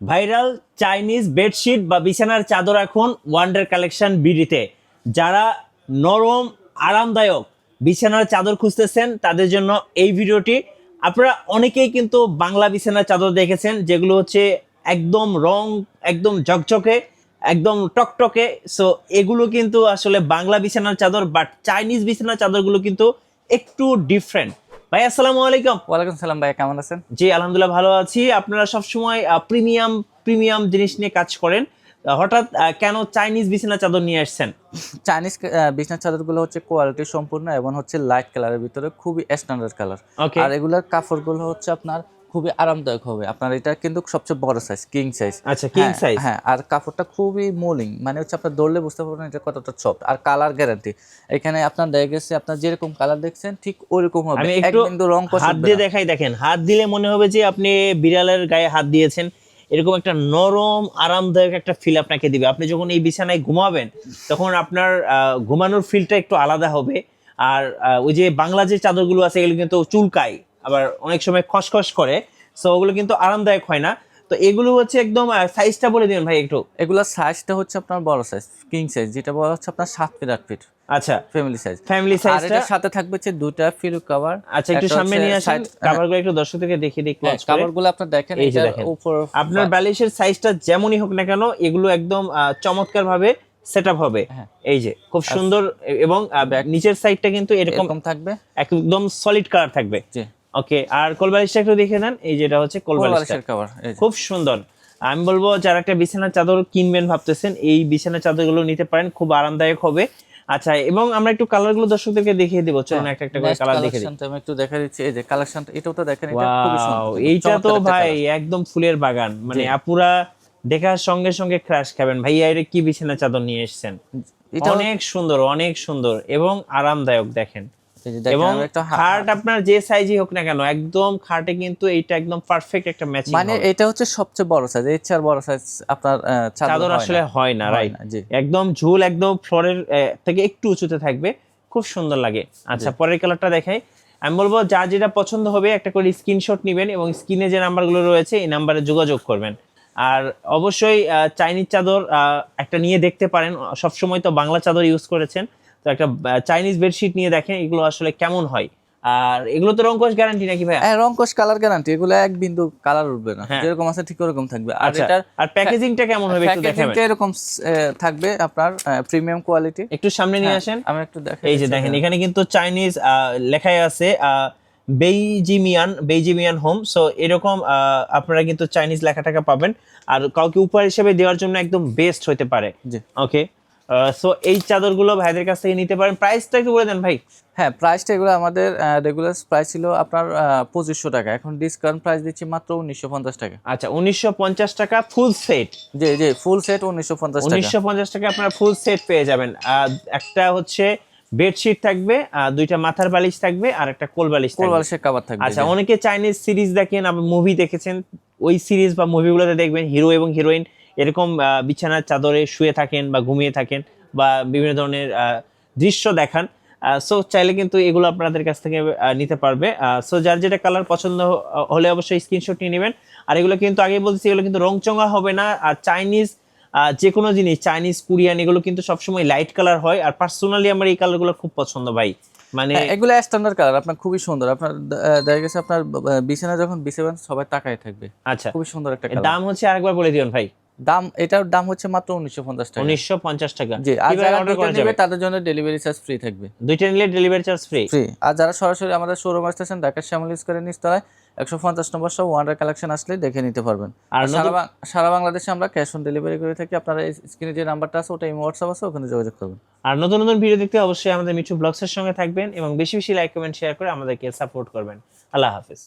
Viral Chinese bedsheet বা বিছানার চাদর এখন ওয়ান্ডার কালেকশন বিডিতে। যারা নরম আরামদায়ক বিছানার চাদর খুঁজতেছেন তাদের জন্য এই ভিডিওটি। আপনারা অনেকেই কিন্তু বাংলা বিছানার চাদর দেখেছেন, যেগুলো হচ্ছে একদম রং একদম ঝকঝকে, একদম টকটকে। সো এগুলো কিন্তু আসলে বাংলা বিছানার চাদর, বাট চাইনিজ বিছানার চাদরগুলো কিন্তু একটু ডিফারেন্ট। ভাই আসসালামু আলাইকুম। ওয়ালাইকুম সালাম ভাই, কেমন আছেন? জি আলহামদুলিল্লাহ ভালো আছি। আপনারা সবসময় প্রিমিয়াম প্রিমিয়াম জিনিস নিয়ে কাজ করেন, হঠাৎ কেন চাইনিজ বিছানা চাদর নিয়ে আসছেন? চাইনিজ বিছনার চাদরগুলো হচ্ছে কোয়ালিটি সম্পূর্ণ এবং হচ্ছে লাইট কালারের ভিতরে খুবই স্ট্যান্ডার্ড কালার। ওকে। আর এগুলার কাপড়গুলো হচ্ছে আপনার খুবই আরামদায়ক হবে। আপনার এটা কিন্তু সবচেয়ে বড় সাইজ, কিং সাইজ। আচ্ছা, কিং সাইজ। হ্যাঁ, আর কাপড়টা খুবই মোলিং, মানে হচ্ছে আপনার ধরলে বুঝতে পারবেন এটা কতটা সফট। আর কালার গ্যারান্টি এখানে আপনার দেখা গেছে, আপনার যেরকম কালার দেখছেন ঠিক ওইরকম হবে। আমি একটু কিন্তু রং হাত দিয়ে দেখাই, দেখেন হাত দিলে মনে হবে যে আপনি বিড়ালের গায়ে হাত দিয়েছেন। এরকম একটা নরম আরামদায়ক একটা ফিল আপনাকে দিবে। আপনি যখন এই বিছানায় ঘুমাবেন তখন আপনার ঘুমানোর ফিলটা একটু আলাদা হবে। আর ওই যে বাংলা যে চাদরগুলো আছে এগুলো কিন্তু চুলকায়, আবার অনেক সময় খসখস করে, সো ওগুলো কিন্তু আরামদায়ক হয় না। তো এগুলো হচ্ছে একদম সাইজটা বলে দিবেন ভাই একটু। এগুলোর সাইজটা হচ্ছে আপনার বড় সাইজ, কিং সাইজ, যেটা বলা হচ্ছে আপনার 7 ফিট 8 ফিট। আচ্ছা, ফ্যামিলি সাইজ। ফ্যামিলি আর সাইজটা। এটার সাথে থাকবে হচ্ছে দুইটা ফিল কভার। আচ্ছা, একটু সামনে নিয়ে আসেন কভারগুলো, একটু দর্শকদেরকে দেখিয়ে দিই ক্লোজ করে। কভারগুলো আপনার দেখেন, এই যে এটার দেখেন, উপর আপনার বালিশের সাইজটা যেমনই হোক না কেন এগুলো একদম চমৎকার ভাবে সেটআপ হবে। এই যে খুব সুন্দর, এবং নিচের সাইডটা কিন্তু এরকম থাকবে, একদম সলিড কালার থাকবে। জি ওকে। আর কোল বালিশটা একটু দেখে নেন, এই যেটা হচ্ছে কোল বালিশের কভার, খুব সুন্দর। আমি বলবো যারা একটা বিছানার চাদর কিনবেন ভাবতেছেন, এই বিছানার চাদরগুলো নিতে পারেন, খুব আরামদায়ক হবে। আচ্ছা, এবং আমরা একটু কালারগুলো দর্শকদেরকে দেখিয়ে দেব। চলুন একটা একটা করে কালার দেখে দিই। আমি একটু দেখা দিচ্ছি। এই যে কালেকশনটা, এটাও তো দেখেন, এটা খুবই সুন্দর। এইটা তো ভাই একদম ফুলের বাগান, মানে আপুরা দেখার সঙ্গে সঙ্গে ক্রাশ খাবেন। ভাইয়া এটা কি বিছানা চাদর নিয়ে এসেছেন? অনেক সুন্দর, অনেক সুন্দর এবং আরামদায়ক। দেখেন, এবং খাট আপনার যে সাইজই হোক না কেন, একদম খাটে কিন্তু এইটা একদম পারফেক্ট একটা ম্যাচিং। মানে এটা হচ্ছে সবচেয়ে বড় সাইজ, এর চেয়ে বড় সাইজ আপনার চাদর আসলে হয় না, রাইট? একদম ঝুল একদম ফ্লোরের থেকে একটু উঁচুতে থাকবে, খুব সুন্দর লাগে। আচ্ছা, পরের কালারটা দেখাই। আমি বলবো যা যেটা পছন্দ হবে একটা করে স্ক্রিনশট নেবেন এবং স্ক্রিনে যে নাম্বারগুলো রয়েছে এই নাম্বারে যোগাযোগ করবেন। আর অবশ্যই চাইনিজ চাদর একটা নিয়ে দেখতে পারেন। সবসময় তো বাংলা চাদর ইউজ করেছেন, তো একটা চাইনিজ বেডশিট নিয়ে দেখেন এগুলো আসলে কেমন হয়। আর এগুলো তো রংকশ গ্যারান্টি নাকি ভাই? হ্যাঁ, রংকশ কালার গ্যারান্টি। এগুলো এক বিন্দু কালার উঠবে না, যেরকম আছে ঠিক ওরকম থাকবে। আর এটার আর প্যাকেজিংটা কেমন হবে একটু দেখাবেন। প্যাকেজিংটা এরকম থাকবে আপনার প্রিমিয়াম কোয়ালিটি। একটু সামনে নিয়ে আসেন, আমি একটু দেখাই। এই যে দেখেন এখানে কিন্তু চাইনিজ লেখাই আছে বেইজিমিয়ান হোম। সো এরকম আপনারা কিন্তু চাইনিজ লেখাটাকে পাবেন, আর কাউকে উপহার হিসেবে দেওয়ার জন্য একদম বেস্ট হতে পারে। ওকে। সো এই চাদরগুলো ভাইদের কাছ থেকে নিতে পারেন। প্রাইসটা একটু বলে দেন ভাই। হ্যাঁ, প্রাইসটা এগুলো আমাদের রেগুলার প্রাইস ছিল আপনার 2500 টাকা, এখন ডিসকাউন্ট প্রাইস দিচ্ছি মাত্র 1950 টাকা। আচ্ছা, 1950 টাকা ফুল সেট। জি জি, ফুল সেট 1950 টাকা। 1950 টাকা আপনারা ফুল সেট পেয়ে যাবেন। একটা হচ্ছে বেডশিট থাকবে, দুইটা মাথার বালিশ থাকবে, আর একটা কোল বালিশের কভার থাকবে। আচ্ছা, অনেকে চাইনিজ সিরিজ দেখেন, আবার মুভি দেখেছেন, ওই সিরিজ বা মুভিগুলোতে দেখবেন হিরো এবং হিরোইন এরকম বিছানার চাদরে শুয়ে থাকেন বা ঘুমিয়ে থাকেন, বা বিভিন্ন ধরনের দৃশ্য দেখান। সো চাইলে কিন্তু এগুলো আপনাদের কাছ থেকে নিতে পারবে। সো যার যেটা কালার পছন্দ হলে অবশ্যই স্ক্রিনশট নিয়ে নেবেন। আর এগুলো কিন্তু আগে বলছি, এগুলো কিন্তু রংচঙা হবে না। আর চাইনিজ যে কোনো জিনিস, চাইনিজ কোরিয়ান, এগুলো কিন্তু সবসময় লাইট কালার হয়। আর পার্সোনালি আমার এই কালারগুলো খুব পছন্দ ভাই, মানে এগুলো স্ট্যান্ডার্ড কালার, আপনার খুবই সুন্দর। আপনার দেখা গেছে আপনার বিছানা যখন বিছাবেন সবাই তাকায় থাকবে। আচ্ছা, খুবই সুন্দর একটা কালার। দাম হচ্ছে আরেকবার বলে দিবেন ভাই। এটার দাম হচ্ছে মাত্র 1950 টাকা। 1950 টাকা। জি, আর যারা অর্ডার করে নেবে তাদের জন্য ডেলিভারি চার্জ ফ্রি থাকবে। দুইটা নিলে ডেলিভারি চার্জ ফ্রি। আর যারা সরাসরি আমাদের শোরুম আসতেছেন, ঢাকা শ্যামলী স্কয়ারের নিচতলায় 150 নম্বর সহ ওয়ান্ডার কালেকশন আসলে দেখে নিতে পারবেন। আর সারা বাংলাদেশে আমরা ক্যাশ অন ডেলিভারি করে থাকি। আপনারা স্ক্রিনে যে নাম্বারটা আছে ওটা ইমো হোয়াটসঅ্যাপ আছে, ওখানে যোগাযোগ করবেন। আর নতুন নতুন ভিডিও দেখতে অবশ্যই আমাদের মিঠু ব্লগসের সঙ্গে থাকবেন এবং বেশি বেশি লাইক কমেন্ট শেয়ার করে আমাদেরকে সাপোর্ট করবেন। আল্লাহ হাফেজ।